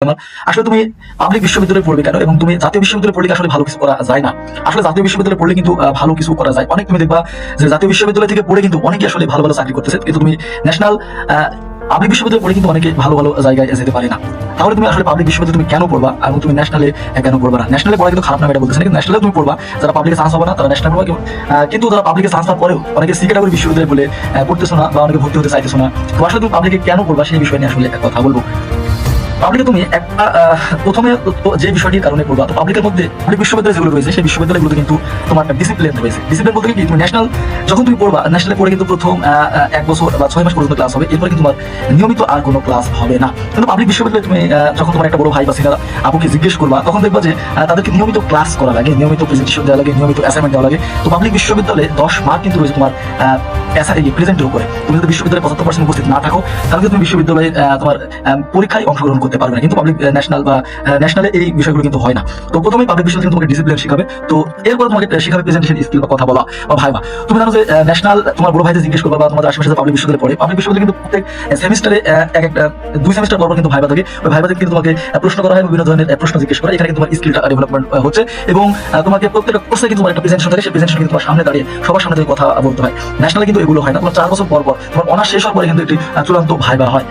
তোমার আসলে তুমি পাবলিক বিশ্ববিদ্যালয়ে পড়বে কেন এবং তুমি জাতীয় বিশ্ববিদ্যালয়ে পড়লে আসলে ভালো কিছু করা যায় না। আসলে জাতীয় বিশ্ববিদ্যালয়ে পড়লে কিন্তু ভালো কিছু করা যায়। অনেক তুমি দেখবা যে জাতীয় বিশ্ববিদ্যালয় থেকে পড়ে কিন্তু অনেকে আসলে ভালো ভালো চাকরি করতেছে, কিন্তু তুমি ন্যাশনাল পাবলিক বিশ্ববিদ্যালয়ে পড়ে কিন্তু অনেকে ভালো ভালো জায়গায় যেতে পারে না। তাহলে তুমি আসলে পাবলিক বিশ্ববিদ্যালয়ে তুমি কেন পড়বা এবং তুমি ন্যাশনালে কেন পড়বা না? ন্যাশনালে পড়া কিন্তু খারাপ না, এটা বলতেছে না, কিন্তু ন্যাশনালে তুমি পড়বা, যারা পাবলিকে চান্স হবে না তারা ন্যাশনাল পড়বা। কিন্তু যারা পাবলিকে চান্স পাওয়ার পরেও অনেকে সি ক্যাটাগরি বিশ্ববিদ্যালয়ে বলে পড়তেছো না বা অনেকে ভর্তি হতে চাইতেছো না, তো আসলে তুমি পাবলিকে কেন পড়বা সেই বিষয় নিয়ে আসলে কথা বলবো। পাবলিকে তুমি একটা প্রথমে যে বিষয়টির কারণে পড়বা, তো পাবলিকের মধ্যে পাবলিক বিশ্ববিদ্যালয় যেগুলো রয়েছে সেই বিশ্ববিদ্যালয়গুলোতে কিন্তু তোমার একটা ডিসিপ্লিন রয়েছে। ডিসিপ্লিন বলতে কি, তুমি ন্যাশনাল যখন তুমি পড়বা, ন্যাশনালে পড়ে কিন্তু প্রথম 1 বছর বা 6 মাস পর্যন্ত ক্লাস হবে, এরপরে কিন্তু তোমার নিয়মিত আর কোনো ক্লাস হবে না। কিন্তু পাবলিক বিশ্ববিদ্যালয়ে তুমি যখন তোমার একটা বড় ভাই বা সিনিয়র আপুকে জিজ্ঞেস করবা, তখন দেখবা যে তাদেরকে নিয়মিত ক্লাস করা লাগে, নিয়মিত প্রেজেন্টেশন দেওয়া লাগে, নিয়মিত অ্যাসাইনমেন্ট দেওয়া লাগে। তো পাবলিক বিশ্ববিদ্যালয়ে 10 মার্ক কিন্তু রয়েছে তোমার প্রেজেন্টের উপরে। তুমি যদি বিশ্ববিদ্যালয়ে 75% উপস্থিত না থাকো, তাহলে তুমি বিশ্ববিদ্যালয়ে তোমার পরীক্ষায় অংশগ্রহণ করতে পারবে না। কিন্তু পাবলিক ন্যাশনাল বা ন্যাশনালে এই বিষয়গুলো কিন্তু হয় না। তো প্রথমেই পাবলিক বিশ্ববিদ্যালয় তোমাকে ডিসিপ্লিন শিখাবে, তো এরপর তোমাকে শিখাবে প্রেজেন্টেশন স্কিল বা কথা বলা বা ভাইবা। তুমি জানো যে ন্যাশনাল তোমার বড় ভাইদের জিজ্ঞেস করবা বা তোমাদের আশেপাশে পাবলিক বিশ্ববিদ্যালয়ে পড়ে, পাবলিক বিশ্ববিদ্যালয় কিন্তু প্রত্যেক সেমিস্টারে একটা 2 সেমিস্টার পর কিন্তু ভাইবা থাকে। ওই ভাইবাতে কিন্তু তোমাকে প্রশ্ন করা হয়, বিভিন্ন ধরনের প্রশ্ন জিজ্ঞেস করা। এখানে কিন্তু তোমার স্কিলটা ডেভেলপমেন্ট হচ্ছে এবং তোমাকে প্রত্যেকটা কোর্সে কিন্তু তোমার একটা প্রেজেন্টেশন থাকে, সেই প্রেজেন্টেশন কিন্তু তোমার সামনে দাঁড়িয়ে সবার সামনে থেকে কথা বলতে হয়। ন্যাশনালে কিন্তু এগুলো হয় না। তোমার 4 বছর পর তোমার অনার্স শেষ হওয়ার পরে কিন্তু একটি চূড়ান্ত ভাইবা হয়।